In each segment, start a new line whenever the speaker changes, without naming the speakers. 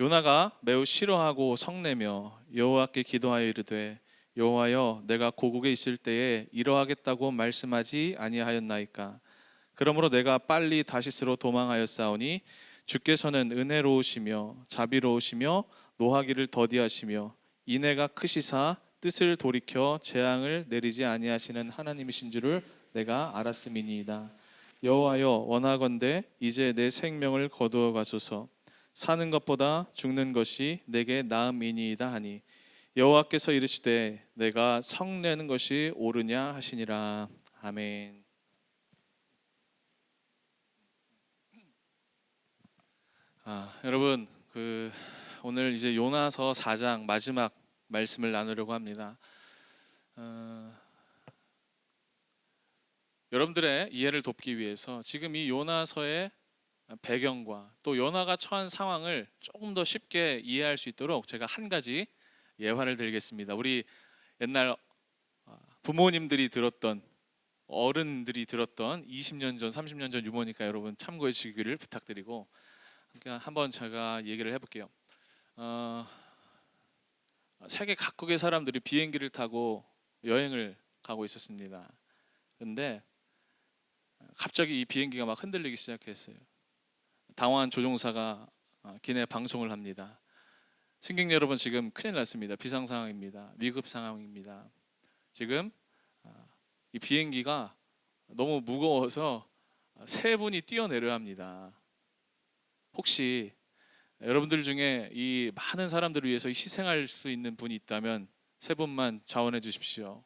요나가 매우 싫어하고 성내며 여호와께 기도하여 이르되 여호와여 내가 고국에 있을 때에 이러하겠다고 말씀하지 아니하였나이까. 그러므로 내가 빨리 다시스로 도망하였사오니 주께서는 은혜로우시며 자비로우시며 노하기를 더디하시며 인애가 크시사 뜻을 돌이켜 재앙을 내리지 아니하시는 하나님이신 줄을 내가 알았음이니이다. 여호와여 원하건대 이제 내 생명을 거두어 가소서. 사는 것보다 죽는 것이 내게 나음이니이다 하니 여호와께서 이르시되 내가 성내는 것이 옳으냐 하시니라. 아멘. 여러분 오늘 이제 요나서 4장 마지막 말씀을 나누려고 합니다. 여러분들의 이해를 돕기 위해서 지금 이 요나서의 배경과 또 요나가 처한 상황을 조금 더 쉽게 이해할 수 있도록 제가 한 가지 예화를 드리겠습니다. 우리 옛날 부모님들이 들었던, 어른들이 들었던 20년 전, 30년 전 유머니까 여러분 참고해 주시기를 부탁드리고 한번 제가 얘기를 해볼게요. 세계 각국의 사람들이 비행기를 타고 여행을 가고 있었습니다. 그런데 갑자기 이 비행기가 막 흔들리기 시작했어요. 당황한 조종사가 기내 방송을 합니다. 승객 여러분, 지금 큰일 났습니다. 비상 상황입니다. 위급 상황입니다. 지금 이 비행기가 너무 무거워서 세 분이 뛰어내려야 합니다. 혹시 여러분들 중에 이 많은 사람들을 위해서 희생할 수 있는 분이 있다면 세 분만 자원해 주십시오.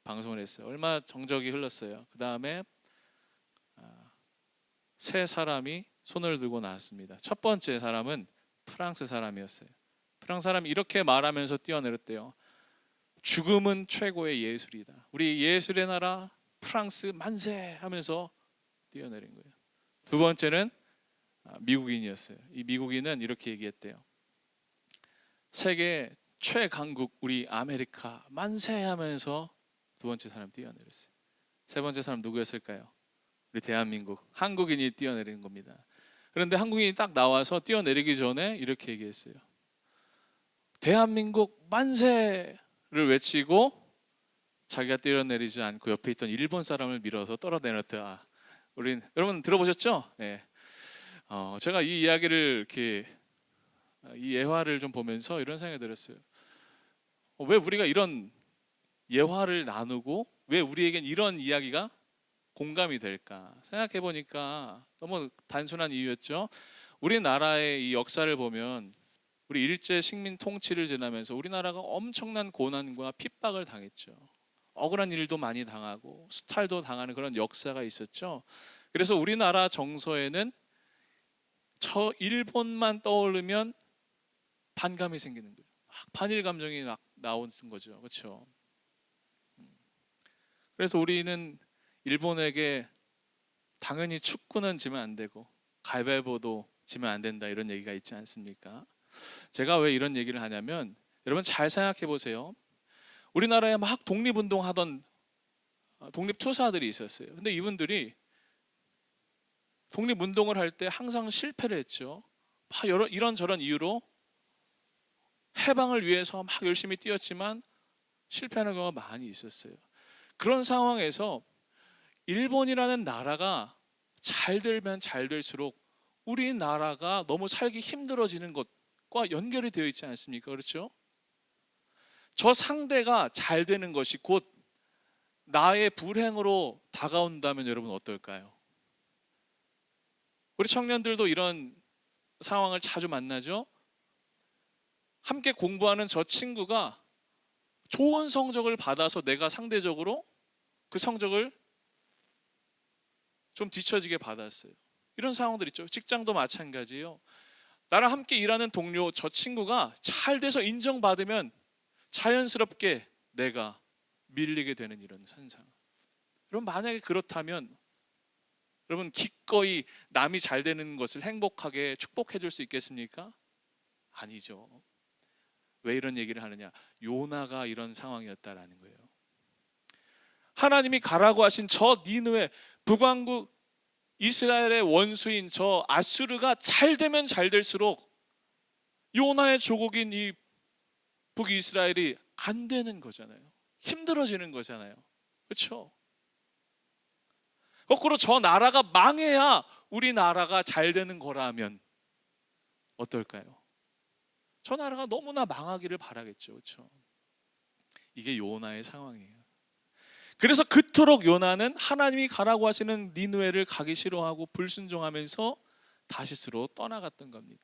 방송을 했어요. 얼마 정적이 흘렀어요. 그 다음에 세 사람이 손을 들고 나왔습니다. 첫 번째 사람은 프랑스 사람이었어요. 프랑스 사람이 이렇게 말하면서 뛰어내렸대요. 죽음은 최고의 예술이다. 우리 예술의 나라 프랑스 만세 하면서 뛰어내린 거예요. 두 번째는 미국인이었어요. 이 미국인은 이렇게 얘기했대요. 세계 최강국 우리 아메리카 만세 하면서 두 번째 사람 뛰어내렸어요. 세 번째 사람 누구였을까요? 우리 대한민국, 한국인이 뛰어내리는 겁니다. 그런데 한국인이 딱 나와서 뛰어내리기 전에 이렇게 얘기했어요. 대한민국 만세를 외치고 자기가 뛰어내리지 않고 옆에 있던 일본 사람을 밀어서 떨어내렸다. 여러분 들어보셨죠? 네. 제가 이 이야기를 이 예화를 좀 보면서 이런 생각이 들었어요. 왜 우리가 이런 예화를 나누고 왜 우리에겐 이런 이야기가 공감이 될까 생각해 보니까 너무 단순한 이유였죠. 우리나라의 이 역사를 보면 우리 일제 식민 통치를 지나면서 우리나라가 엄청난 고난과 핍박을 당했죠. 억울한 일도 많이 당하고 수탈도 당하는 그런 역사가 있었죠. 그래서 우리나라 정서에는 저 일본만 떠오르면 반감이 생기는 거예요. 반일 감정이 막 나오는 거죠. 그렇죠? 그래서 우리는 일본에게 당연히 축구는 지면 안 되고 가위바위보도 지면 안 된다 이런 얘기가 있지 않습니까? 제가 왜 이런 얘기를 하냐면 여러분 잘 생각해 보세요. 우리나라에 막 독립운동하던 독립투사들이 있었어요. 근데 이분들이 독립운동을 할 때 항상 실패를 했죠. 막 이런저런 이유로 해방을 위해서 막 열심히 뛰었지만 실패하는 경우가 많이 있었어요. 그런 상황에서 일본이라는 나라가 잘 되면 잘 될수록 우리나라가 너무 살기 힘들어지는 것과 연결이 되어 있지 않습니까? 그렇죠? 저 상대가 잘 되는 것이 곧 나의 불행으로 다가온다면 여러분 어떨까요? 우리 청년들도 이런 상황을 자주 만나죠. 함께 공부하는 저 친구가 좋은 성적을 받아서 내가 상대적으로 그 성적을 좀 뒤처지게 받았어요. 이런 상황들 있죠. 직장도 마찬가지예요. 나랑 함께 일하는 동료 저 친구가 잘 돼서 인정받으면 자연스럽게 내가 밀리게 되는 이런 현상. 여러분 만약에 그렇다면 여러분 기꺼이 남이 잘 되는 것을 행복하게 축복해 줄 수 있겠습니까? 아니죠. 왜 이런 얘기를 하느냐? 요나가 이런 상황이었다라는 거예요. 하나님이 가라고 하신 저 니느웨 북왕국 이스라엘의 원수인 저 아수르가 잘 되면 잘 될수록 요나의 조국인 이 북이스라엘이 안 되는 거잖아요. 힘들어지는 거잖아요. 그렇죠? 거꾸로 저 나라가 망해야 우리나라가 잘 되는 거라면 어떨까요? 저 나라가 너무나 망하기를 바라겠죠. 그렇죠? 이게 요나의 상황이에요. 그래서 그토록 요나는 하나님이 가라고 하시는 니느웨를 가기 싫어하고 불순종하면서 다시스로 떠나갔던 겁니다.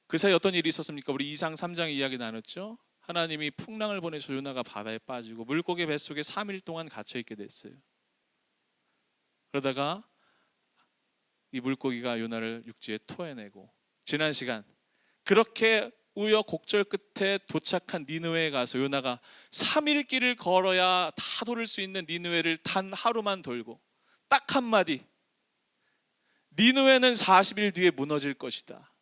그 사이 어떤 일이 있었습니까? 우리 2장 3장 이야기 나눴죠. 하나님이 풍랑을 보내서 요나가 바다에 빠지고 물고기 뱃속에 3일 동안 갇혀 있게 됐어요. 그러다가 이 물고기가 요나를 육지에 토해내고, 지난 시간 그렇게 우여곡절 끝에 도착한 니느웨에 가서 요나가 3일 길을 걸어야 다 돌을 수 있는 니느웨를 단 하루만 돌고 딱 한마디, 니느웨는 40일 뒤에 무너질 것이다.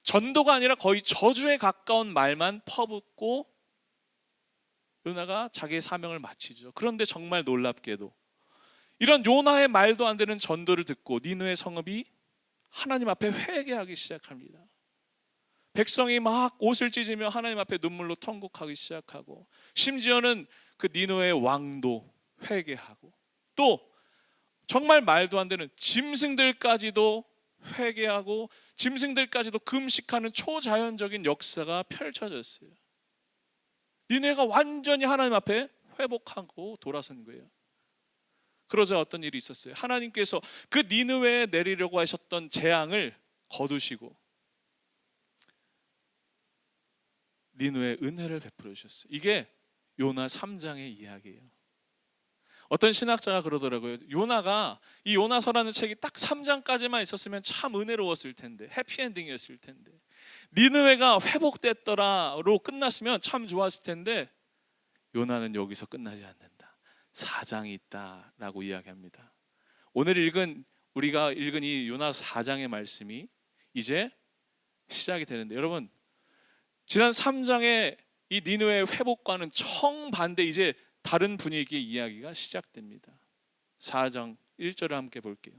전도가 아니라 거의 저주에 가까운 말만 퍼붓고 요나가 자기의 사명을 마치죠. 그런데 정말 놀랍게도 이런 요나의 말도 안 되는 전도를 듣고 니느웨 성읍이 하나님 앞에 회개하기 시작합니다. 백성이 막 옷을 찢으며 하나님 앞에 눈물로 통곡하기 시작하고, 심지어는 그 니느웨의 왕도 회개하고, 또 정말 말도 안 되는 짐승들까지도 회개하고 짐승들까지도 금식하는 초자연적인 역사가 펼쳐졌어요. 니느웨가 완전히 하나님 앞에 회복하고 돌아선 거예요. 그러자 어떤 일이 있었어요. 하나님께서 그 니느웨에 내리려고 하셨던 재앙을 거두시고 니느웨에 은혜를 베풀어 주셨어요. 이게 요나 3장의 이야기예요. 어떤 신학자가 그러더라고요. 요나가, 이 요나서라는 책이 딱 3장까지만 있었으면 참 은혜로웠을 텐데, 해피엔딩이었을 텐데, 니느웨가 회복됐더라로 끝났으면 참 좋았을 텐데, 요나는 여기서 끝나지 않는다. 4장이 있다라고 이야기합니다. 오늘 우리가 읽은 이 요나 4장의 말씀이 이제 시작이 되는데, 여러분, 지난 3장의 이 니느웨의 회복과는 정반대 이제 다른 분위기의 이야기가 시작됩니다. 4장 1절을 함께 볼게요.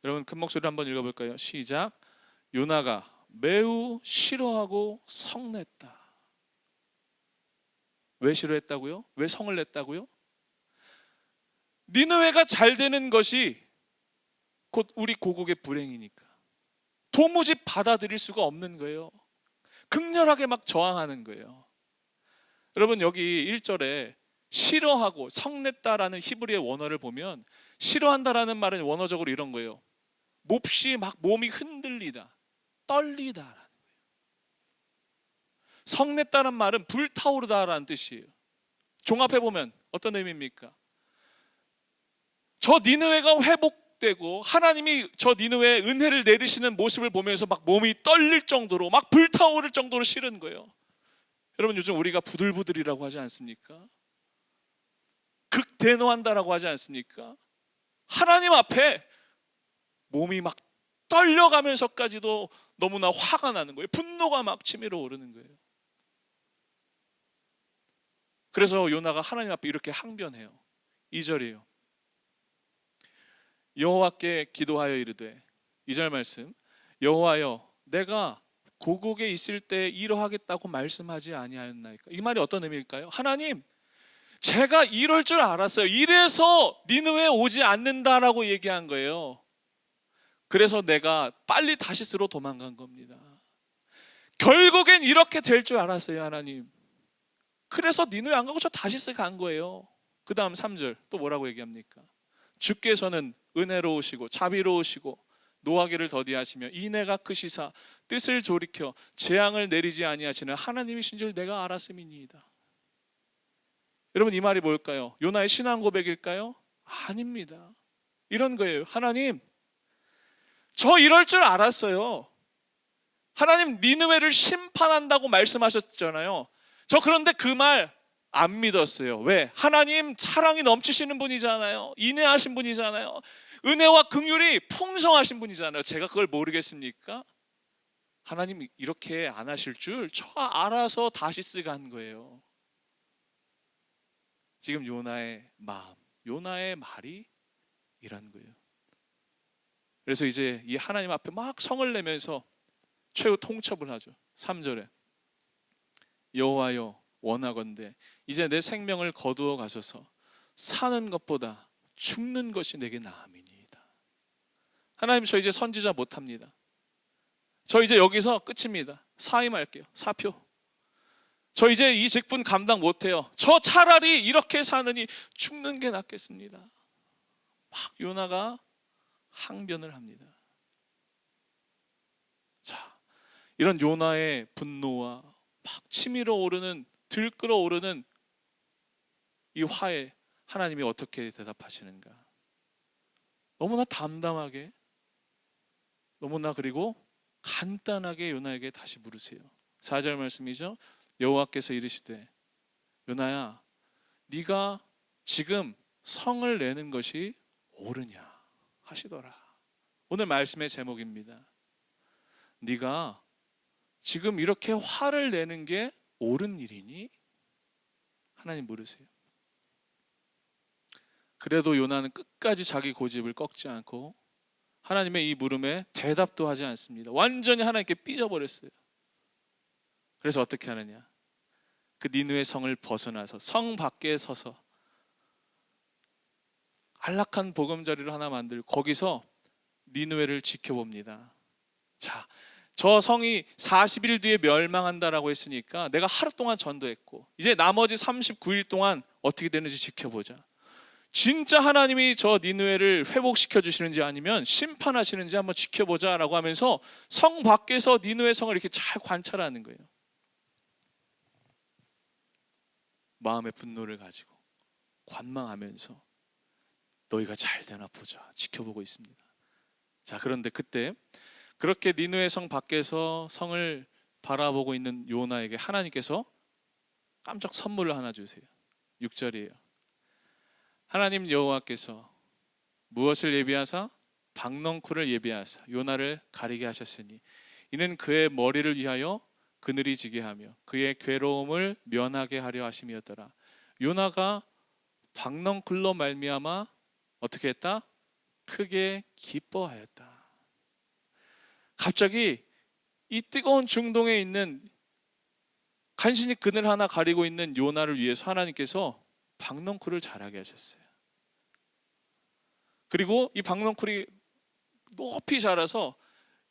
여러분 큰 목소리로 한번 읽어볼까요? 시작. 요나가 매우 싫어하고 성냈다. 왜 싫어했다고요? 왜 성을 냈다고요? 니느웨가 잘 되는 것이 곧 우리 고국의 불행이니까 도무지 받아들일 수가 없는 거예요. 극렬하게 막 저항하는 거예요. 여러분 여기 1절에 싫어하고 성냈다라는 히브리의 원어를 보면, 싫어한다라는 말은 원어적으로 이런 거예요. 몹시 막 몸이 흔들리다, 떨리다라는 거예요. 성냈다는 말은 불타오르다라는 뜻이에요. 종합해 보면 어떤 의미입니까? 저 니느웨가 회복되고 하나님이 저 니느웨에 은혜를 내리시는 모습을 보면서 막 몸이 떨릴 정도로, 막 불타오를 정도로 싫은 거예요. 여러분 요즘 우리가 부들부들이라고 하지 않습니까? 극대노한다라고 하지 않습니까? 하나님 앞에 몸이 막 떨려가면서까지도 너무나 화가 나는 거예요. 분노가 막 치밀어 오르는 거예요. 그래서 요나가 하나님 앞에 이렇게 항변해요. 2절이에요. 여호와께 기도하여 이르되, 2절 말씀, 여호와여 내가 고국에 있을 때 이러하겠다고 말씀하지 아니하였나이까? 이 말이 어떤 의미일까요? 하나님, 제가 이럴 줄 알았어요. 이래서 니느웨에 오지 않는다라고 얘기한 거예요. 그래서 내가 빨리 다시스로 도망간 겁니다. 결국엔 이렇게 될 줄 알았어요, 하나님. 그래서 니느웨 안 가고 저 다시스 간 거예요. 그 다음 3절 또 뭐라고 얘기합니까? 주께서는 은혜로우시고 자비로우시고 노하기를 더디하시며 인애가 크시사 뜻을 돌이켜 재앙을 내리지 아니하시는 하나님이신 줄 내가 알았음이니이다. 여러분 이 말이 뭘까요? 요나의 신앙 고백일까요? 아닙니다. 이런 거예요. 하나님, 저 이럴 줄 알았어요. 하나님 니느웨를 심판한다고 말씀하셨잖아요. 저 그런데 그 말 안 믿었어요. 왜? 하나님 사랑이 넘치시는 분이잖아요. 인애하신 분이잖아요. 은혜와 긍휼이 풍성하신 분이잖아요. 제가 그걸 모르겠습니까? 하나님 이렇게 안 하실 줄 저 알아서 다시스 간 거예요. 지금 요나의 마음, 요나의 말이 이런 거예요. 그래서 이제 이 하나님 앞에 막 성을 내면서 최후 통첩을 하죠. 3절에 여호와여 원하건대 이제 내 생명을 거두어 가소서. 사는 것보다 죽는 것이 내게 나음이니이다. 하나님, 저 이제 선지자 못합니다. 저 이제 여기서 끝입니다. 사임할게요. 사표. 저 이제 이 직분 감당 못해요. 저 차라리 이렇게 사느니 죽는 게 낫겠습니다. 막 요나가 항변을 합니다. 자, 이런 요나의 분노와 막 치밀어 오르는, 들끓어 오르는 이 화에 하나님이 어떻게 대답하시는가? 너무나 담담하게, 너무나 그리고 간단하게 요나에게 다시 물으세요. 4절 말씀이죠. 여호와께서 이르시되 요나야, 네가 지금 성을 내는 것이 옳으냐 하시더라. 오늘 말씀의 제목입니다. 네가 지금 이렇게 화를 내는 게 옳은 일이니? 하나님 물으세요. 그래도 요나는 끝까지 자기 고집을 꺾지 않고 하나님의 이 물음에 대답도 하지 않습니다. 완전히 하나님께 삐져버렸어요. 그래서 어떻게 하느냐? 그 니느웨 성을 벗어나서 성 밖에 서서 안락한 보금자리를 하나 만들고 거기서 니느웨를 지켜봅니다. 자, 저 성이 40일 뒤에 멸망한다라고 했으니까 내가 하루 동안 전도했고 이제 나머지 39일 동안 어떻게 되는지 지켜보자. 진짜 하나님이 저 니느웨를 회복시켜 주시는지 아니면 심판하시는지 한번 지켜보자라고 하면서 성 밖에서 니느웨 성을 이렇게 잘 관찰하는 거예요. 마음의 분노를 가지고 관망하면서 너희가 잘 되나 보자 지켜보고 있습니다. 자, 그런데 그때 그렇게 니느웨 성 밖에서 성을 바라보고 있는 요나에게 하나님께서 깜짝 선물을 하나 주세요. 6절이에요. 하나님 여호와께서 무엇을 예비하사? 박넝쿨을 예비하사 요나를 가리게 하셨으니 이는 그의 머리를 위하여 그늘이 지게 하며 그의 괴로움을 면하게 하려 하심이었더라. 요나가 박넝쿨로 말미암아 어떻게 했다? 크게 기뻐하였다. 갑자기 이 뜨거운 중동에 있는 간신히 그늘 하나 가리고 있는 요나를 위해서 하나님께서 박넝쿨을 자라게 하셨어요. 그리고 이 박넝쿨이 높이 자라서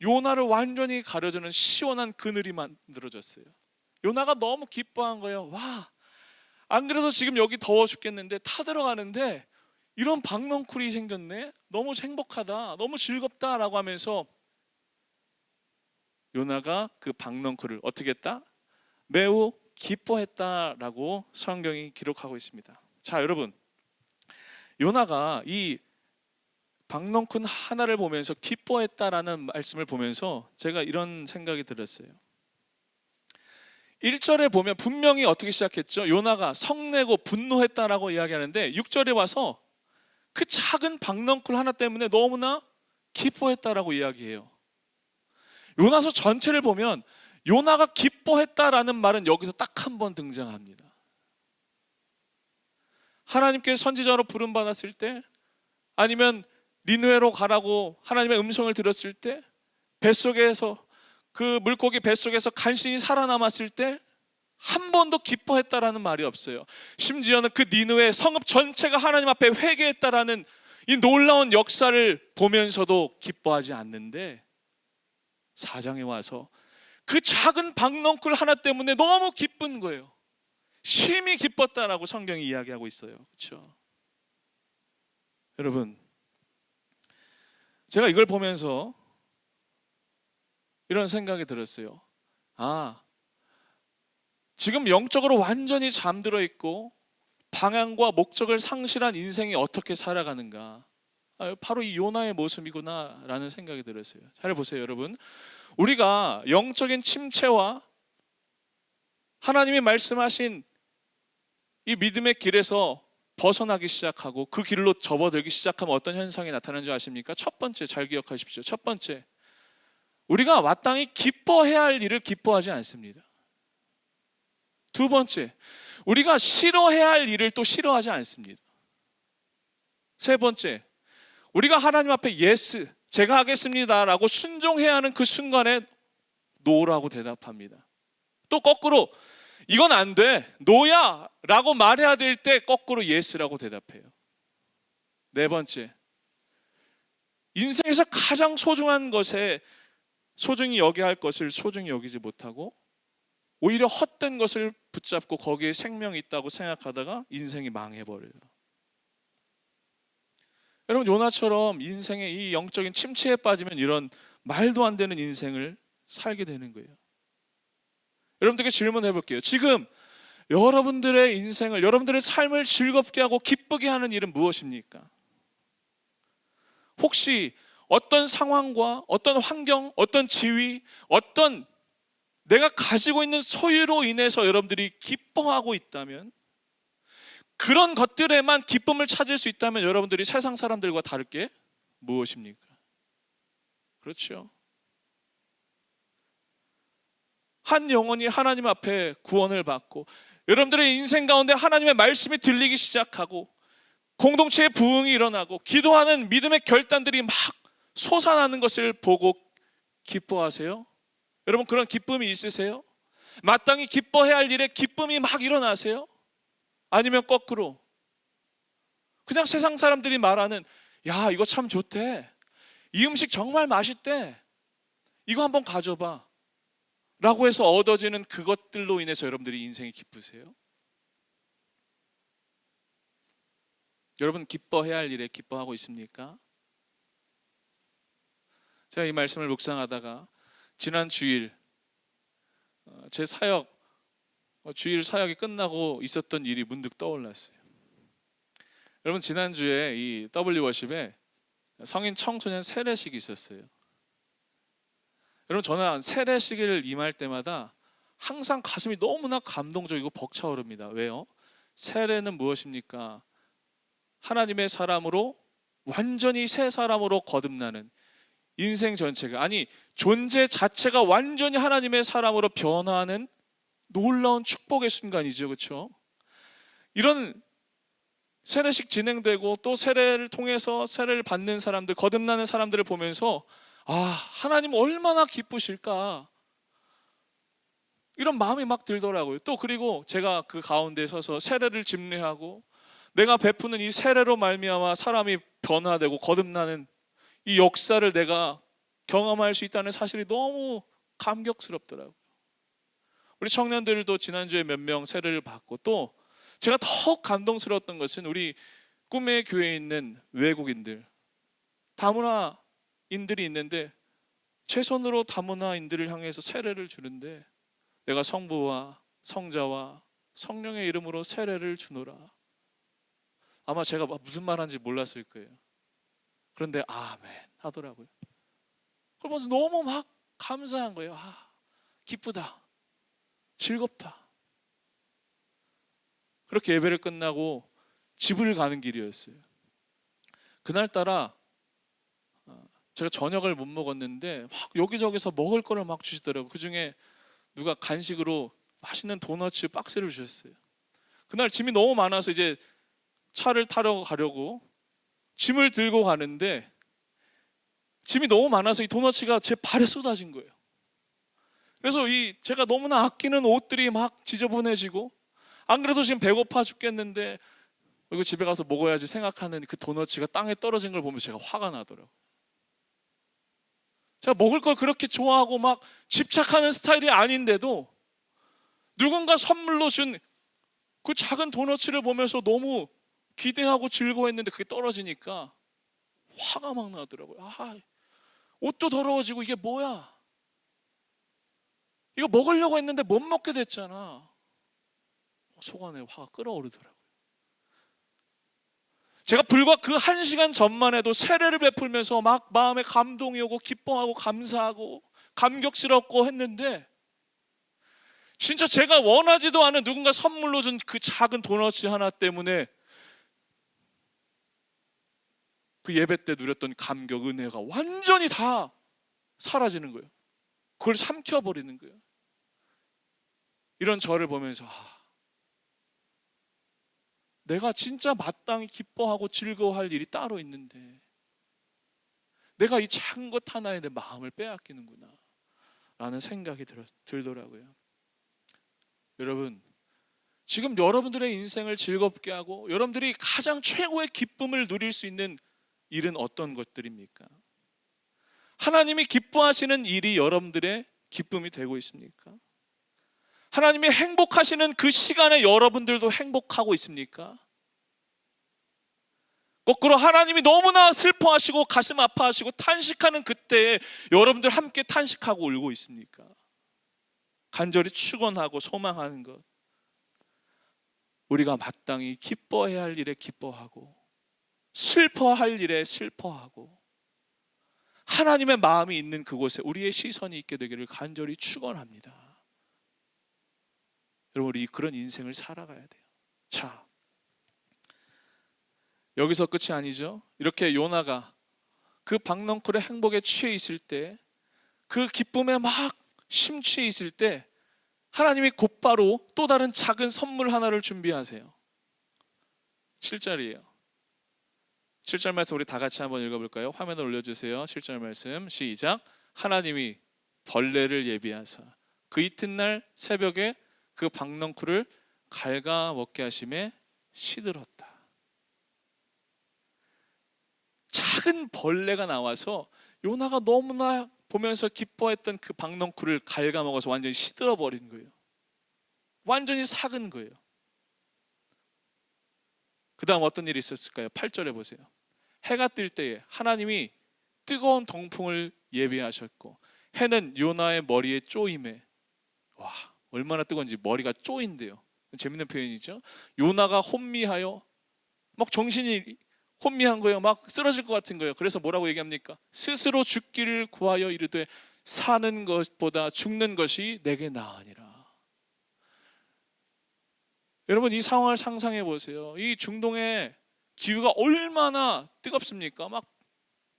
요나를 완전히 가려주는 시원한 그늘이 만들어졌어요. 요나가 너무 기뻐한 거예요. 와, 안 그래도 지금 여기 더워 죽겠는데 타들어가는데 이런 박넝쿨이 생겼네. 너무 행복하다. 너무 즐겁다라고 하면서 요나가 그 박넝쿨을 어떻게 했다? 매우 기뻐했다라고 성경이 기록하고 있습니다. 자, 여러분, 요나가 이 박넝쿨 하나를 보면서 기뻐했다라는 말씀을 보면서 제가 이런 생각이 들었어요. 1절에 보면 분명히 어떻게 시작했죠? 요나가 성내고 분노했다라고 이야기하는데 6절에 와서 그 작은 박넝쿨 하나 때문에 너무나 기뻐했다라고 이야기해요. 요나서 전체를 보면 요나가 기뻐했다라는 말은 여기서 딱 한 번 등장합니다. 하나님께 선지자로 부름받았을 때, 아니면 니느웨로 가라고 하나님의 음성을 들었을 때, 뱃속에서 그 물고기 뱃속에서 간신히 살아남았을 때 한 번도 기뻐했다라는 말이 없어요. 심지어는 그 니느웨 성읍 전체가 하나님 앞에 회개했다라는 이 놀라운 역사를 보면서도 기뻐하지 않는데 4장에 와서 그 작은 박넝쿨 하나 때문에 너무 기쁜 거예요. 심히 기뻤다라고 성경이 이야기하고 있어요. 그렇죠? 여러분, 제가 이걸 보면서 이런 생각이 들었어요. 아, 지금 영적으로 완전히 잠들어 있고 방향과 목적을 상실한 인생이 어떻게 살아가는가, 바로 이 요나의 모습이구나 라는 생각이 들었어요. 잘 보세요, 여러분. 우리가 영적인 침체와 하나님이 말씀하신 이 믿음의 길에서 벗어나기 시작하고 그 길로 접어들기 시작하면 어떤 현상이 나타나는 줄 아십니까? 첫 번째, 잘 기억하십시오. 첫 번째, 우리가 마땅히 기뻐해야 할 일을 기뻐하지 않습니다. 두 번째, 우리가 싫어해야 할 일을 또 싫어하지 않습니다. 세 번째, 우리가 하나님 앞에 예스, 제가 하겠습니다라고 순종해야 하는 그 순간에 노라고 대답합니다. 또 거꾸로 이건 안 돼, 노야 라고 말해야 될 때 거꾸로 예스라고 대답해요. 네 번째, 인생에서 가장 소중한 것에 소중히 여겨야 할 것을 소중히 여기지 못하고 오히려 헛된 것을 붙잡고 거기에 생명이 있다고 생각하다가 인생이 망해버려요. 여러분, 요나처럼 인생의 이 영적인 침체에 빠지면 이런 말도 안 되는 인생을 살게 되는 거예요. 여러분들께 질문해 볼게요. 지금 여러분들의 인생을, 여러분들의 삶을 즐겁게 하고 기쁘게 하는 일은 무엇입니까? 혹시 어떤 상황과 어떤 환경, 어떤 지위, 어떤 내가 가지고 있는 소유로 인해서 여러분들이 기뻐하고 있다면, 그런 것들에만 기쁨을 찾을 수 있다면 여러분들이 세상 사람들과 다를 게 무엇입니까? 그렇죠. 한 영혼이 하나님 앞에 구원을 받고 여러분들의 인생 가운데 하나님의 말씀이 들리기 시작하고 공동체의 부흥이 일어나고 기도하는 믿음의 결단들이 막 솟아나는 것을 보고 기뻐하세요? 여러분, 그런 기쁨이 있으세요? 마땅히 기뻐해야 할 일에 기쁨이 막 일어나세요? 아니면 거꾸로 그냥 세상 사람들이 말하는 야, 이거 참 좋대, 이 음식 정말 맛있대, 이거 한번 가져봐 라고 해서 얻어지는 그것들로 인해서 여러분들이 인생이 기쁘세요? 여러분, 기뻐해야 할 일에 기뻐하고 있습니까? 제가 이 말씀을 묵상하다가 지난 주일 제 사역, 주일 사역이 끝나고 있었던 일이 문득 떠올랐어요. 여러분, 지난주에 이 W워십에 성인 청소년 세례식이 있었어요. 여러분, 저는 세례식을 임할 때마다 항상 가슴이 너무나 감동적이고 벅차오릅니다. 왜요? 세례는 무엇입니까? 하나님의 사람으로 완전히 새 사람으로 거듭나는 인생 전체가, 아니 존재 자체가 완전히 하나님의 사람으로 변화하는 놀라운 축복의 순간이죠. 그렇죠? 이런 세례식 진행되고 또 세례를 통해서 세례를 받는 사람들, 거듭나는 사람들을 보면서 아, 하나님 얼마나 기쁘실까, 이런 마음이 막 들더라고요. 또 그리고 제가 그 가운데 서서 세례를 집례하고 내가 베푸는 이 세례로 말미암아 사람이 변화되고 거듭나는 이 역사를 내가 경험할 수 있다는 사실이 너무 감격스럽더라고요. 우리 청년들도 지난주에 몇 명 세례를 받고, 또 제가 더 감동스러웠던 것은 우리 꿈의 교회에 있는 외국인들, 다문화인들이 있는데 최선으로 다문화인들을 향해서 세례를 주는데 내가 성부와 성자와 성령의 이름으로 세례를 주노라. 아마 제가 무슨 말하는지 몰랐을 거예요. 그런데 아멘 하더라고요. 그러면서 너무 막 감사한 거예요. 아, 기쁘다, 즐겁다. 그렇게 예배를 끝나고 집을 가는 길이었어요. 그날따라 제가 저녁을 못 먹었는데 막 여기저기서 먹을 거를 막 주시더라고요. 그중에 누가 간식으로 맛있는 도너츠 박스를 주셨어요. 그날 짐이 너무 많아서 이제 차를 타러 가려고 짐을 들고 가는데 짐이 너무 많아서 이 도너츠가 제 발에 쏟아진 거예요. 그래서 이 제가 너무나 아끼는 옷들이 막 지저분해지고, 안 그래도 지금 배고파 죽겠는데 이거 집에 가서 먹어야지 생각하는 그 도너츠가 땅에 떨어진 걸 보면 제가 화가 나더라고요. 제가 먹을 걸 그렇게 좋아하고 막 집착하는 스타일이 아닌데도 누군가 선물로 준 그 작은 도너츠를 보면서 너무 기대하고 즐거워했는데 그게 떨어지니까 화가 막 나더라고요. 아, 옷도 더러워지고 이게 뭐야? 이거 먹으려고 했는데 못 먹게 됐잖아. 속 안에 화가 끓어오르더라고요. 제가 불과 그 1시간 전만 해도 세례를 베풀면서 막 마음에 감동이 오고 기뻐하고 감사하고 감격스럽고 했는데, 진짜 제가 원하지도 않은 누군가 선물로 준 그 작은 도너츠 하나 때문에 그 예배 때 누렸던 감격, 은혜가 완전히 다 사라지는 거예요. 그걸 삼켜버리는 거예요. 이런 저를 보면서 내가 진짜 마땅히 기뻐하고 즐거워할 일이 따로 있는데, 내가 이 작은 것 하나에 내 마음을 빼앗기는구나 라는 생각이 들더라고요. 여러분, 지금 여러분들의 인생을 즐겁게 하고 여러분들이 가장 최고의 기쁨을 누릴 수 있는 일은 어떤 것들입니까? 하나님이 기뻐하시는 일이 여러분들의 기쁨이 되고 있습니까? 하나님이 행복하시는 그 시간에 여러분들도 행복하고 있습니까? 거꾸로 하나님이 너무나 슬퍼하시고 가슴 아파하시고 탄식하는 그때에 여러분들 함께 탄식하고 울고 있습니까? 간절히 축원하고 소망하는 것, 우리가 마땅히 기뻐해야 할 일에 기뻐하고 슬퍼할 일에 슬퍼하고 하나님의 마음이 있는 그곳에 우리의 시선이 있게 되기를 간절히 축원합니다. 여러분, 우리 그런 인생을 살아가야 돼요. 자, 여기서 끝이 아니죠. 이렇게 요나가 그 박넝쿨의 행복에 취해 있을 때, 그 기쁨에 막 심취해 있을 때 하나님이 곧바로 또 다른 작은 선물 하나를 준비하세요. 7절이에요. 7절 말씀 우리 다 같이 한번 읽어볼까요? 화면을 올려주세요. 7절 말씀 시작. 하나님이 벌레를 예비하사 그 이튿날 새벽에 그 박넝쿨을 갉아먹게 하심에 시들었다. 작은 벌레가 나와서 요나가 너무나 보면서 기뻐했던 그 박넝쿨을 갉아먹어서 완전히 시들어버린 거예요. 완전히 삭은 거예요. 그 다음 어떤 일이 있었을까요? 8절에 보세요. 해가 뜰 때에 하나님이 뜨거운 동풍을 예비하셨고 해는 요나의 머리에 쪼임에, 와, 얼마나 뜨거운지 머리가 쪼인대요. 재밌는 표현이죠. 요나가 혼미하여 막 정신이 혼미한 거예요. 막 쓰러질 것 같은 거예요. 그래서 뭐라고 얘기합니까? 스스로 죽기를 구하여 이르되 사는 것보다 죽는 것이 내게 나으니라. 여러분, 이 상황을 상상해 보세요. 이 중동의 기후가 얼마나 뜨겁습니까? 막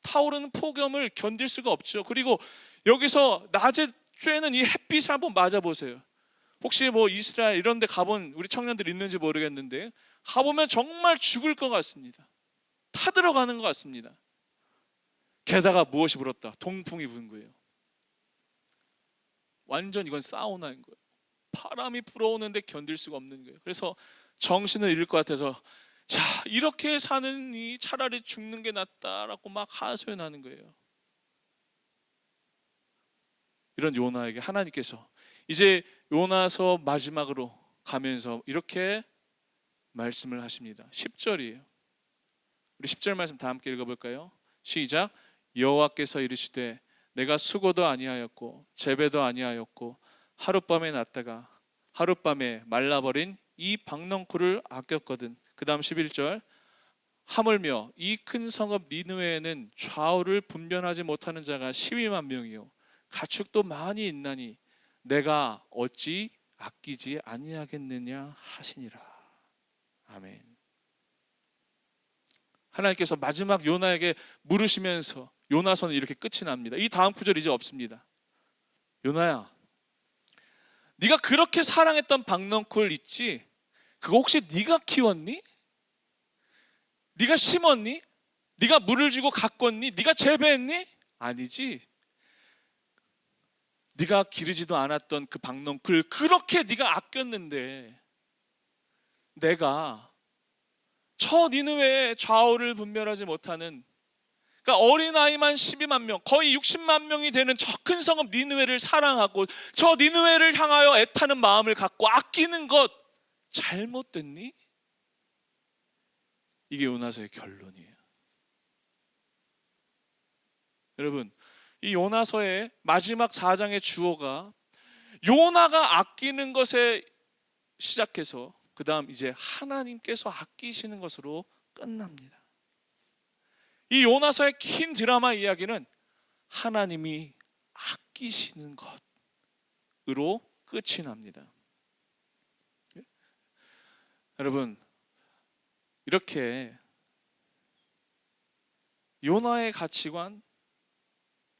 타오르는 폭염을 견딜 수가 없죠. 그리고 여기서 낮에 쬐는 이 햇빛을 한번 맞아 보세요. 혹시 뭐 이스라엘 이런 데 가본 우리 청년들 있는지 모르겠는데 가보면 정말 죽을 것 같습니다. 타들어가는 것 같습니다. 게다가 무엇이 불었다? 동풍이 부는 거예요. 완전 이건 사우나인 거예요. 바람이 불어오는데 견딜 수가 없는 거예요. 그래서 정신을 잃을 것 같아서, 자, 이렇게 사느니 차라리 죽는 게 낫다라고 막 하소연하는 거예요. 이런 요나에게 하나님께서 이제 요나서 마지막으로 가면서 이렇게 말씀을 하십니다. 10절이에요. 우리 10절 말씀 다 함께 읽어볼까요? 시작. 여호와께서 이르시되 내가 수고도 아니하였고 재배도 아니하였고 하룻밤에 났다가 하룻밤에 말라버린 이 박넝쿨을 아꼈거든. 그 다음 11절. 하물며 이 큰 성읍 니느웨에는 좌우를 분별하지 못하는 자가 12만 명이요 가축도 많이 있나니 내가 어찌 아끼지 아니하겠느냐 하시니라. 아멘. 하나님께서 마지막 요나에게 물으시면서 요나서는 이렇게 끝이 납니다. 이 다음 구절 이제 없습니다. 요나야, 네가 그렇게 사랑했던 박넝쿨 있지? 그거 혹시 네가 키웠니? 네가 심었니? 네가 물을 주고 가꿨니? 네가 재배했니? 아니지. 네가 기르지도 않았던 그 박넝쿨 그렇게 네가 아꼈는데 내가 저 니느웨의 좌우를 분별하지 못하는, 그러니까 어린아이만 12만 명, 거의 60만 명이 되는 저 큰 성읍 니느웨를 사랑하고 저 니느웨를 향하여 애타는 마음을 갖고 아끼는 것 잘못됐니? 이게 요나서의 결론이에요. 여러분, 이 요나서의 마지막 4장의 주어가 요나가 아끼는 것에 시작해서 그 다음 이제 하나님께서 아끼시는 것으로 끝납니다. 이 요나서의 긴 드라마 이야기는 하나님이 아끼시는 것으로 끝이 납니다. 여러분, 이렇게 요나의 가치관,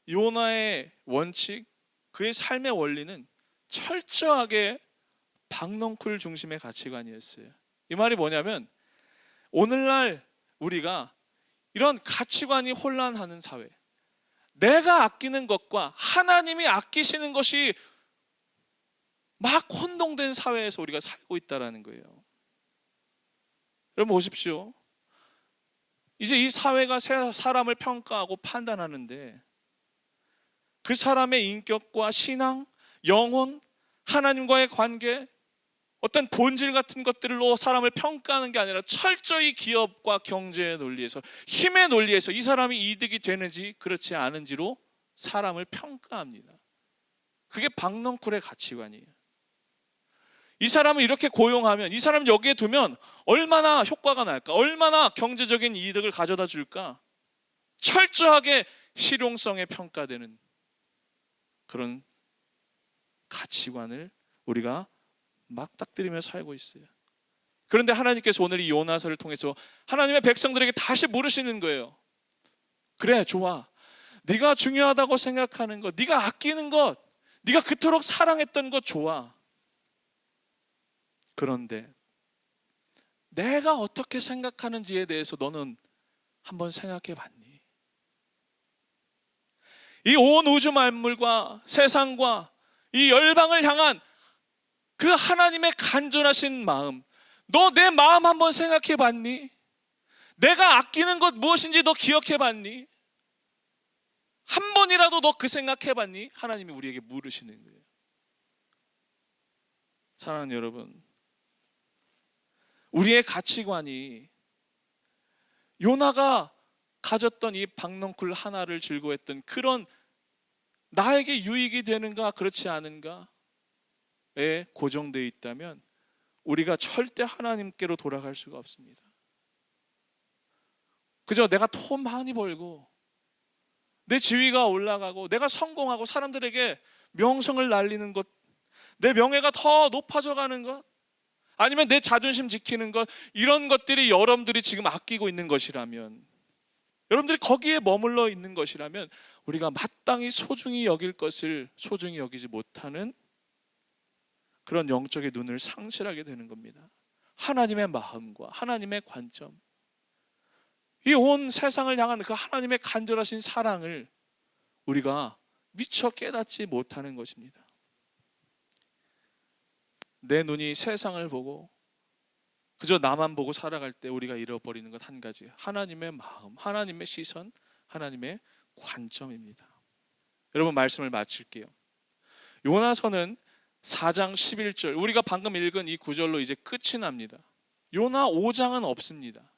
요나의 원칙, 그의 삶의 원리는 철저하게 박넝쿨 중심의 가치관이었어요. 이 말이 뭐냐면 오늘날 우리가 이런 가치관이 혼란하는 사회, 내가 아끼는 것과 하나님이 아끼시는 것이 막 혼동된 사회에서 우리가 살고 있다는 거예요. 여러분 보십시오. 이제 이 사회가 사람을 평가하고 판단하는데 그 사람의 인격과 신앙, 영혼, 하나님과의 관계, 어떤 본질 같은 것들로 사람을 평가하는 게 아니라 철저히 기업과 경제의 논리에서, 힘의 논리에서 이 사람이 이득이 되는지 그렇지 않은지로 사람을 평가합니다. 그게 박넝쿨의 가치관이에요. 이 사람을 이렇게 고용하면, 이 사람 여기에 두면 얼마나 효과가 날까? 얼마나 경제적인 이득을 가져다 줄까? 철저하게 실용성에 평가되는 그런 가치관을 우리가 맞닥뜨리며 살고 있어요. 그런데 하나님께서 오늘 이 요나서를 통해서 하나님의 백성들에게 다시 물으시는 거예요. 그래, 좋아. 네가 중요하다고 생각하는 것, 네가 아끼는 것, 네가 그토록 사랑했던 것 좋아. 그런데 내가 어떻게 생각하는지에 대해서 너는 한번 생각해 봤니? 이 온 우주 만물과 세상과 이 열방을 향한 그 하나님의 간절하신 마음, 너 내 마음 한번 생각해 봤니? 내가 아끼는 것 무엇인지 너 기억해 봤니? 한 번이라도 너 그 생각해 봤니? 하나님이 우리에게 물으시는 거예요. 사랑하는 여러분, 우리의 가치관이 요나가 가졌던 이 박넝쿨 하나를 즐거워했던 그런 나에게 유익이 되는가 그렇지 않은가에 고정되어 있다면 우리가 절대 하나님께로 돌아갈 수가 없습니다. 그저 내가 돈 많이 벌고 내 지위가 올라가고 내가 성공하고 사람들에게 명성을 날리는 것, 내 명예가 더 높아져 가는 것, 아니면 내 자존심 지키는 것, 이런 것들이 여러분들이 지금 아끼고 있는 것이라면, 여러분들이 거기에 머물러 있는 것이라면 우리가 마땅히 소중히 여길 것을 소중히 여기지 못하는 그런 영적인 눈을 상실하게 되는 겁니다. 하나님의 마음과 하나님의 관점, 이 온 세상을 향한 그 하나님의 간절하신 사랑을 우리가 미처 깨닫지 못하는 것입니다. 내 눈이 세상을 보고 그저 나만 보고 살아갈 때 우리가 잃어버리는 것 한 가지, 하나님의 마음, 하나님의 시선, 하나님의 관점입니다. 여러분, 말씀을 마칠게요. 요나서는 4장 11절, 우리가 방금 읽은 이 구절로 이제 끝이 납니다. 요나 5장은 없습니다.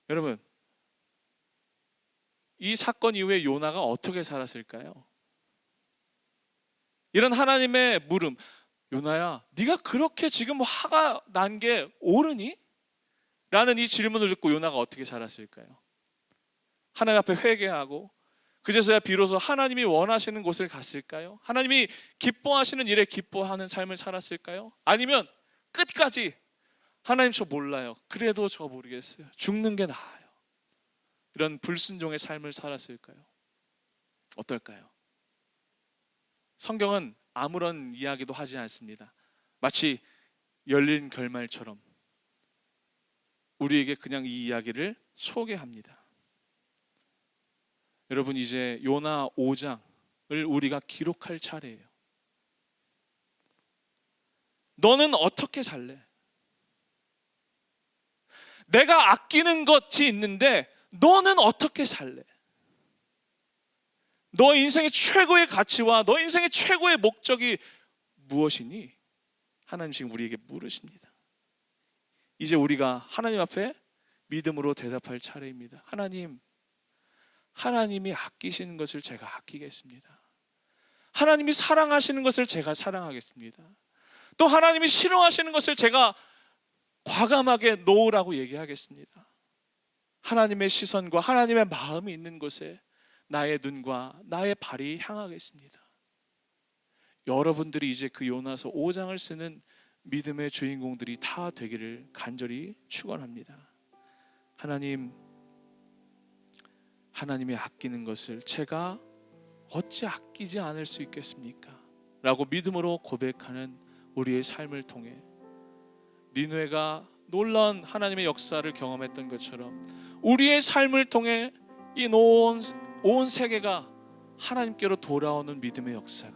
여러분, 이 사건 이후에 요나가 어떻게 살았을까요? 이런 하나님의 물음, 요나야, 네가 그렇게 지금 화가 난 게 옳으니? 라는 이 질문을 듣고 요나가 어떻게 살았을까요? 하나님 앞에 회개하고 그제서야 비로소 하나님이 원하시는 곳을 갔을까요? 하나님이 기뻐하시는 일에 기뻐하는 삶을 살았을까요? 아니면 끝까지 하나님 저 몰라요, 그래도 저 모르겠어요, 죽는 게 나아요, 이런 불순종의 삶을 살았을까요? 어떨까요? 성경은 아무런 이야기도 하지 않습니다. 마치 열린 결말처럼 우리에게 그냥 이 이야기를 소개합니다. 여러분, 이제 요나 5장을 우리가 기록할 차례예요. 너는 어떻게 살래? 내가 아끼는 것이 있는데 너는 어떻게 살래? 너 인생의 최고의 가치와 너 인생의 최고의 목적이 무엇이니? 하나님 지금 우리에게 물으십니다. 이제 우리가 하나님 앞에 믿음으로 대답할 차례입니다. 하나님, 하나님이 아끼시는 것을 제가 아끼겠습니다. 하나님이 사랑하시는 것을 제가 사랑하겠습니다. 또 하나님이 싫어하시는 것을 제가 과감하게 노라고 얘기하겠습니다. 하나님의 시선과 하나님의 마음이 있는 곳에 나의 눈과 나의 발이 향하겠습니다. 여러분들이 이제 그 요나서 5장을 쓰는 믿음의 주인공들이 다 되기를 간절히 축원합니다. 하나님, 하나님이 아끼는 것을 제가 어찌 아끼지 않을 수 있겠습니까? 라고 믿음으로 고백하는 우리의 삶을 통해 니느웨가 놀라운 하나님의 역사를 경험했던 것처럼 우리의 삶을 통해 이 온 세계가 하나님께로 돌아오는 믿음의 역사가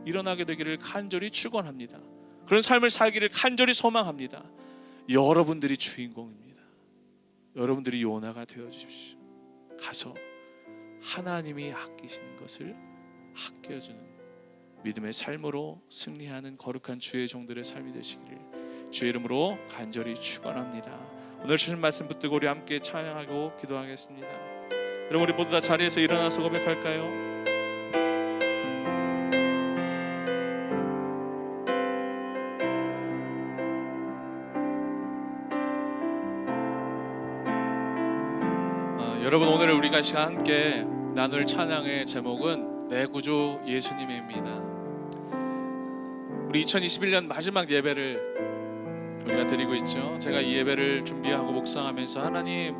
일어나게 되기를 간절히 축원합니다. 그런 삶을 살기를 간절히 소망합니다. 여러분들이 주인공입니다. 여러분들이 요나가 되어 주십시오. 가서 하나님이 아끼시는 것을 아껴주는 믿음의 삶으로 승리하는 거룩한 주의 종들의 삶이 되시기를 주의 이름으로 간절히 축원합니다. 오늘 주신 말씀 붙들고 우리 함께 찬양하고 기도하겠습니다. 여러분, 우리 모두 다 자리에서 일어나서 고백할까요? 여러분, 오늘 우리가 시간 함께 나눌 찬양의 제목은 내 구주 예수님입니다. 우리 2021년 마지막 예배를 우리가 드리고 있죠. 제가 이 예배를 준비하고 묵상하면서 하나님,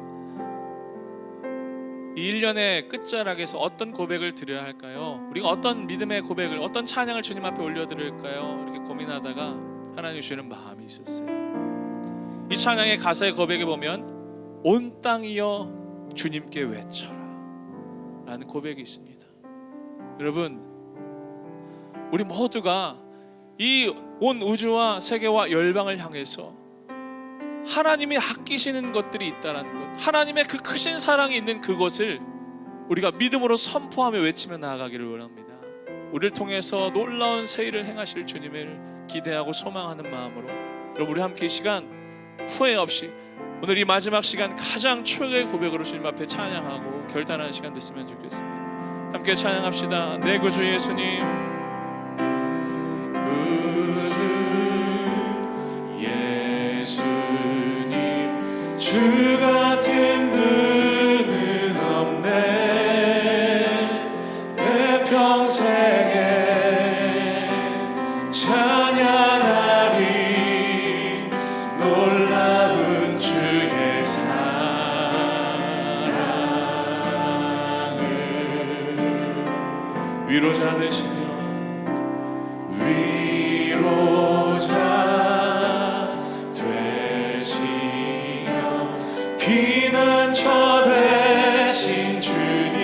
이 1년의 끝자락에서 어떤 고백을 드려야 할까요? 우리가 어떤 믿음의 고백을, 어떤 찬양을 주님 앞에 올려드릴까요? 이렇게 고민하다가 하나님 주시는 마음이 있었어요. 이 찬양의 가사의 고백에 보면 온 땅이여 주님께 외쳐라 라는 고백이 있습니다. 여러분, 우리 모두가 이 온 우주와 세계와 열방을 향해서 하나님이 아끼시는 것들이 있다는 것, 하나님의 그 크신 사랑이 있는 그것을 우리가 믿음으로 선포하며 외치며 나아가기를 원합니다. 우리를 통해서 놀라운 새 일을 행하실 주님을 기대하고 소망하는 마음으로 여러분, 우리 함께 이 시간 후회 없이 오늘 이 마지막 시간 가장 최고의 고백으로 주님 앞에 찬양하고 결단하는 시간 됐으면 좋겠습니다. 함께 찬양합시다. 내 구주 예수님,
주 같은 분은 없네. 내 평생에 찬양하리 놀라운 주의 사랑을. 위로자 되시며 피난처 되신 주님,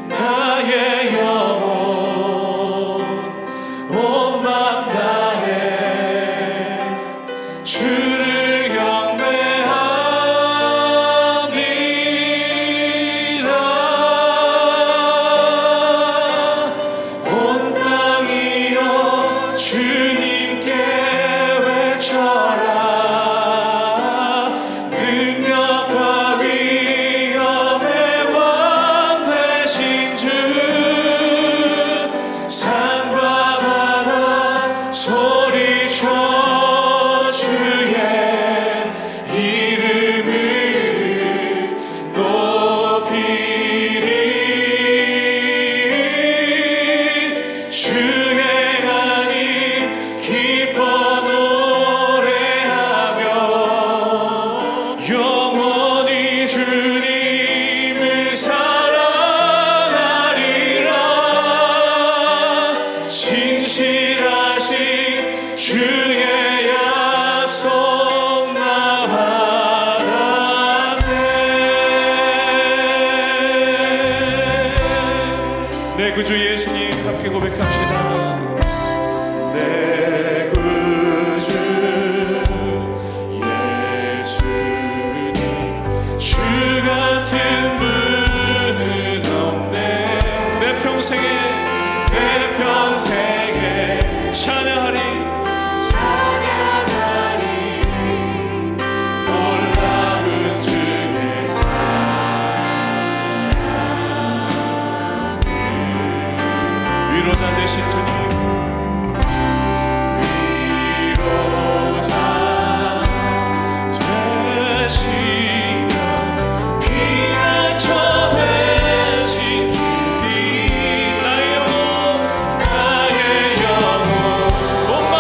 나의 영혼 온 맘 다해 주를 경배합니다. 온 땅이여 주님께 외쳐라. 내 구주 예수님, 함께 고백합시다. 내 구주 예수님, 주 같은 분은 없네. 내 평생에 찬양하리 놀라운 주의 사랑. 위로자 되신 주님, 위로자 되시며 피난처 되신 주님, 나의 영혼 온 맘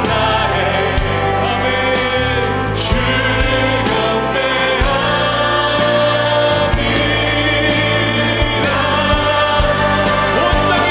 다해 아멘. 주를 경배합니다. 온 땅이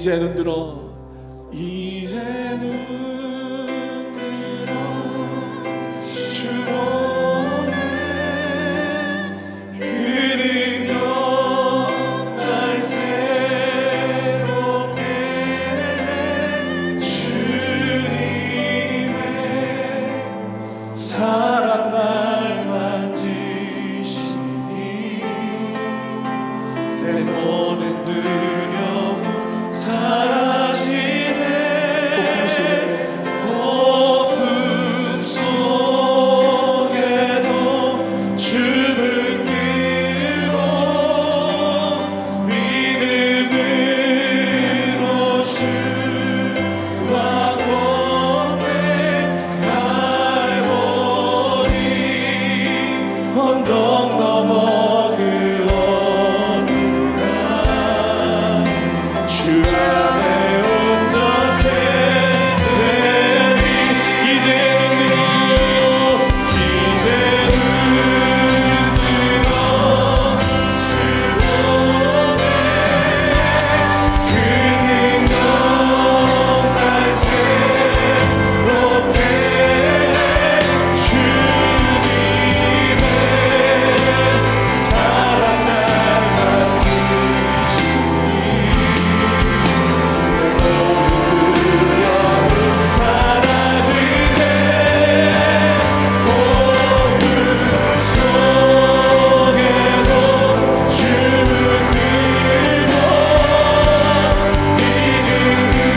이제 눈 들어 이제 눈 들어 주 보네 그 능력 날 새롭게 해 주님의 사랑 날 만지시니 내 모든 두려움 사라지네 폭풍 속에도 춤을 들고 믿음으로 주와 고백할보니 언덕 넘어 그 어느 날 주 안에 온전케 되리 이제 눈 들어 주 보네 그 능력 날 새롭게 주님의 사랑 날 만지시니 내 모든 두려움 사라지네 폭풍 속에도 춤을 들고 믿음으로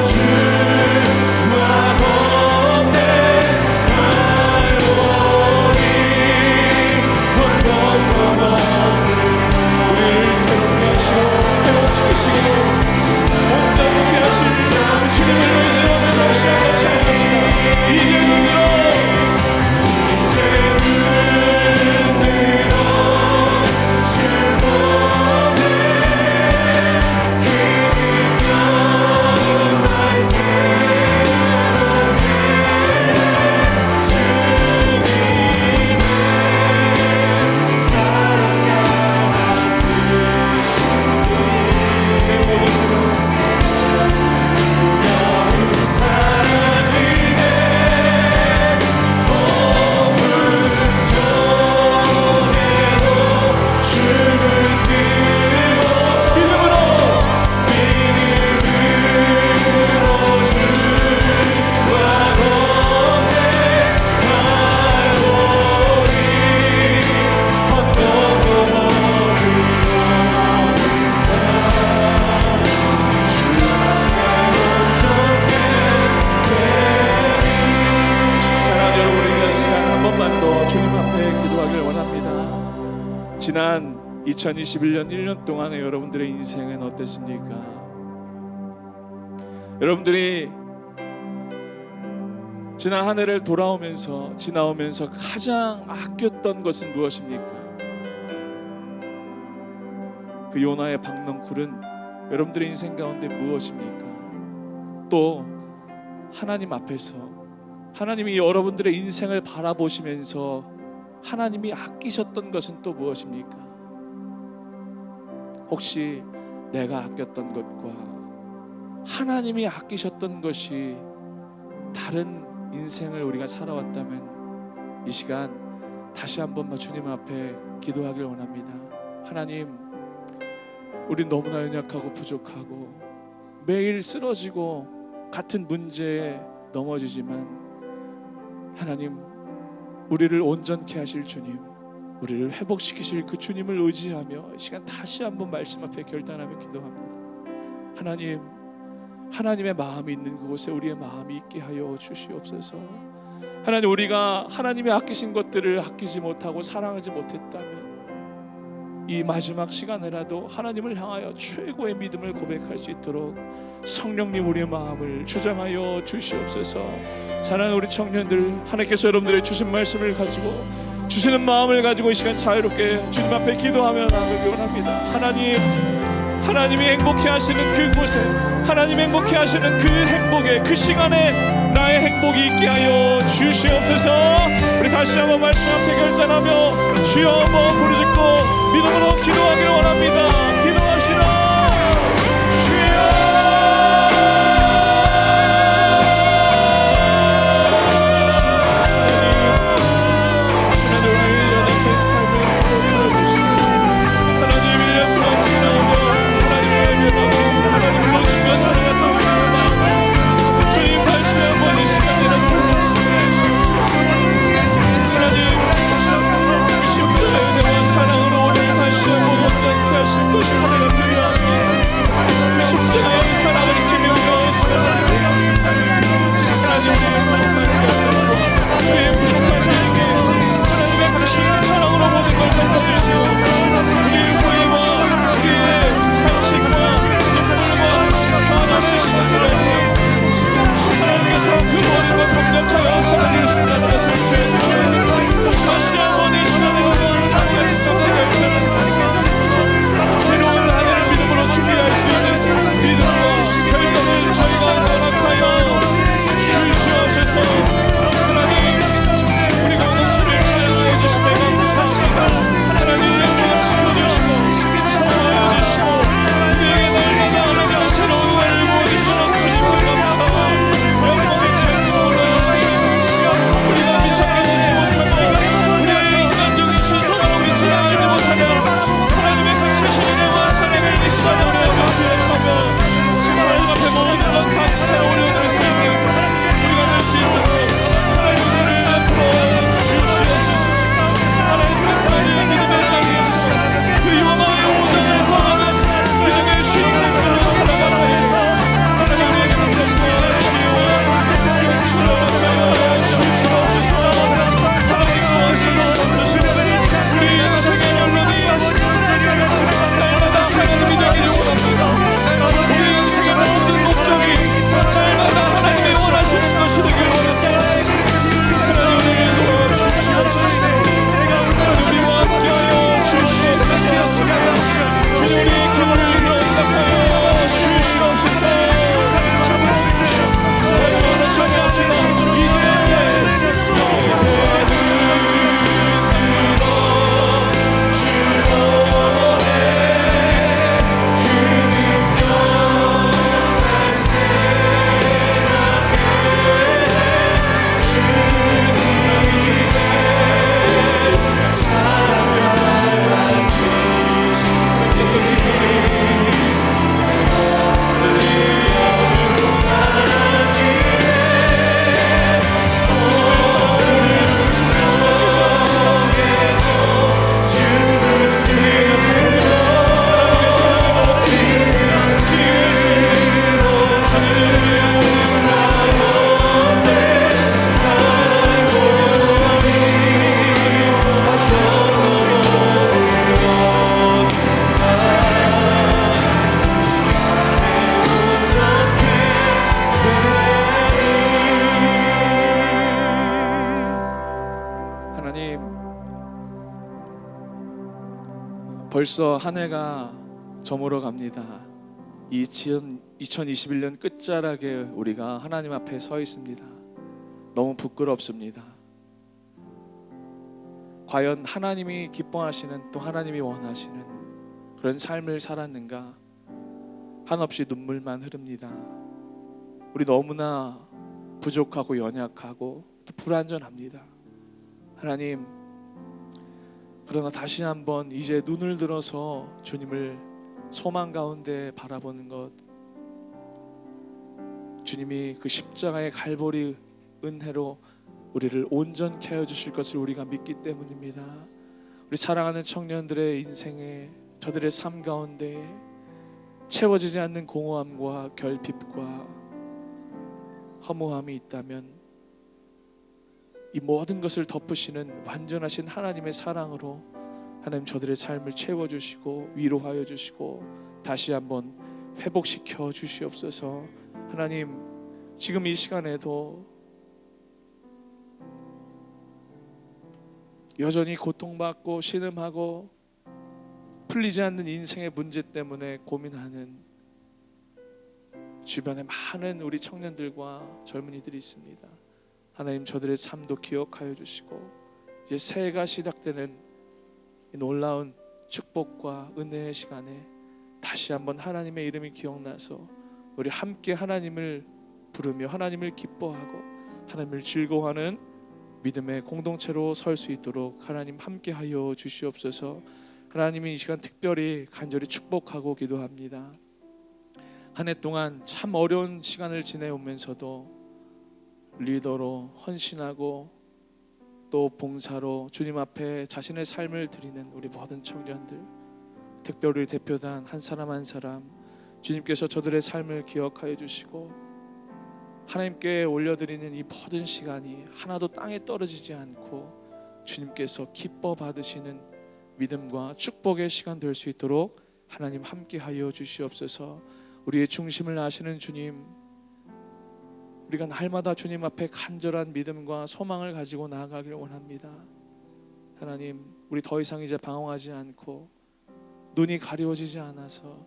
주와 고백할보니 언덕 넘어 우리를 새롭게 하시고 회복시키시고 온전케 하실 주님을 의지하며 다시 한번 찬양합시다. 이제 눈 들어 이제 눈 들어 주 보네 그 능력 날 새롭게 주님의 사랑 날 사라지네 폭풍 속에도 춤을 들고 믿음으로 주와 고백할보니 언덕 넘어 사랑하는 여러분, 우리가 이 시간 한 번만 더 주님 앞에 기도하길 원합니다. 지난 2021년 1년 동안의 여러분들의 인생은 어땠습니까? 여러분들이 지난 한 해를 지나오면서 가장 아꼈던 것은 무엇입니까? 그 요나의 박넝쿨은 여러분들의 인생 가운데 무엇입니까? 또 하나님 앞에서 하나님이 여러분들의 인생을 바라보시면서 하나님이 아끼셨던 것은 또 무엇입니까? 혹시 내가 아꼈던 것과 하나님이 아끼셨던 것이 다른 인생을 우리가 살아왔다면 이 시간 다시 한 번만 주님 앞에 기도하길 원합니다. 하나님, 우리 너무나 연약하고 부족하고 매일 쓰러지고 같은 문제에 넘어지지만 하나님, 우리를 온전케 하실 주님, 우리를 회복시키실 그 주님을 의지하며 이 시간 다시 한번 말씀 앞에 결단하며 기도합니다. 하나님, 하나님의 마음이 있는 그곳에 우리의 마음이 있게 하여 주시옵소서. 하나님, 우리가 하나님의 아끼신 것들을 아끼지 못하고 사랑하지 못했다면 이 마지막 시간에라도 하나님을 향하여 최고의 믿음을 고백할 수 있도록 성령님 우리의 마음을 주장하여 주시옵소서. 사랑하는 우리 청년들, 하나님께서 여러분들의 주신 말씀을 가지고 주시는 마음을 가지고 이 시간 자유롭게 주님 앞에 기도하며 나아가기 원합니다. 하나님, 하나님이 행복해 하시는 그곳에, 하나님 행복해 하시는 그 행복에, 그 시간에 나의 행복이 있게 하여 주시옵소서. 우리 다시 한번 말씀 앞에 결단하며 주여 한번 부르짖고 믿음으로 기도하기를 원합니다. 기도하시라 하나님, 벌써 한 해가 저물어 갑니다. 2021년 끝자락에 우리가 하나님 앞에 서 있습니다. 너무 부끄럽습니다. 과연 하나님이 기뻐하시는, 또 하나님이 원하시는 그런 삶을 살았는가? 한없이 눈물만 흐릅니다. 우리 너무나 부족하고 연약하고 또 불완전합니다. 하나님, 그러나 다시 한번 이제 눈을 들어서 주님을 소망 가운데 바라보는 것, 주님이 그 십자가의 갈보리 은혜로 우리를 온전케 하여 주실 것을 우리가 믿기 때문입니다. 우리 사랑하는 청년들의 인생에, 저들의 삶 가운데 채워지지 않는 공허함과 결핍과 허무함이 있다면 이 모든 것을 덮으시는 완전하신 하나님의 사랑으로 하나님 저들의 삶을 채워주시고 위로하여 주시고 다시 한번 회복시켜 주시옵소서. 하나님, 지금 이 시간에도 여전히 고통받고 신음하고 풀리지 않는 인생의 문제 때문에 고민하는 주변에 많은 우리 청년들과 젊은이들이 있습니다. 하나님, 저들의 삶도 기억하여 주시고 이제 새해가 시작되는 이 놀라운 축복과 은혜의 시간에 다시 한번 하나님의 이름이 기억나서 우리 함께 하나님을 부르며 하나님을 기뻐하고 하나님을 즐거워하는 믿음의 공동체로 설 수 있도록 하나님 함께하여 주시옵소서. 하나님이 이 시간 특별히 간절히 축복하고 기도합니다. 한 해 동안 참 어려운 시간을 지내오면서도 리더로 헌신하고 또 봉사로 주님 앞에 자신의 삶을 드리는 우리 모든 청년들, 특별히 대표단 한 사람 한 사람 주님께서 저들의 삶을 기억하여 주시고 하나님께 올려드리는 이 모든 시간이 하나도 땅에 떨어지지 않고 주님께서 기뻐 받으시는 믿음과 축복의 시간 될 수 있도록 하나님 함께하여 주시옵소서. 우리의 중심을 아시는 주님, 우리가 날마다 주님 앞에 간절한 믿음과 소망을 가지고 나아가길 원합니다. 하나님, 우리 더 이상 이제 방황하지 않고 눈이 가려워지지 않아서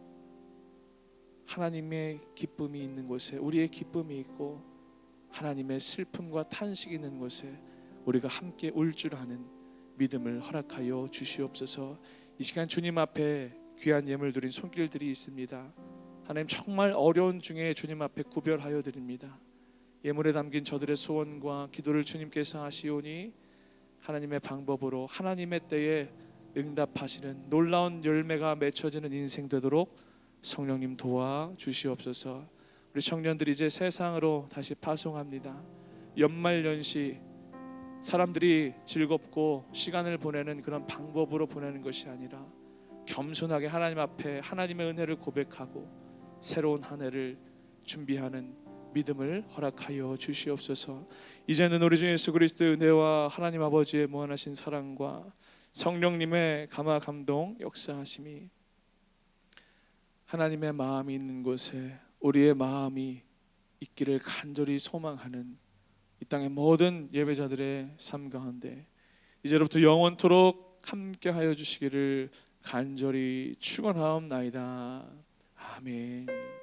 하나님의 기쁨이 있는 곳에 우리의 기쁨이 있고 하나님의 슬픔과 탄식이 있는 곳에 우리가 함께 울 줄 아는 믿음을 허락하여 주시옵소서. 이 시간 주님 앞에 귀한 예물 드린 손길들이 있습니다. 하나님, 정말 어려운 중에 주님 앞에 구별하여 드립니다. 예물에 담긴 저들의 소원과 기도를 주님께서 하시오니 하나님의 방법으로 하나님의 때에 응답하시는 놀라운 열매가 맺혀지는 인생 되도록 성령님 도와 주시옵소서. 우리 청년들이 이제 세상으로 다시 파송합니다. 연말연시 사람들이 즐겁고 시간을 보내는 그런 방법으로 보내는 것이 아니라 겸손하게 하나님 앞에 하나님의 은혜를 고백하고 새로운 한 해를 준비하는 믿음을 허락하여 주시옵소서. 이제는 우리 주 예수 그리스도의 은혜와 하나님 아버지의 무한하신 사랑과 성령님의 감화 감동 역사하심이 하나님의 마음이 있는 곳에 우리의 마음이 있기를 간절히 소망하는 이 땅의 모든 예배자들의 삶 가운데 이제로부터 영원토록 함께하여 주시기를 간절히 축원하옵나이다. 아멘.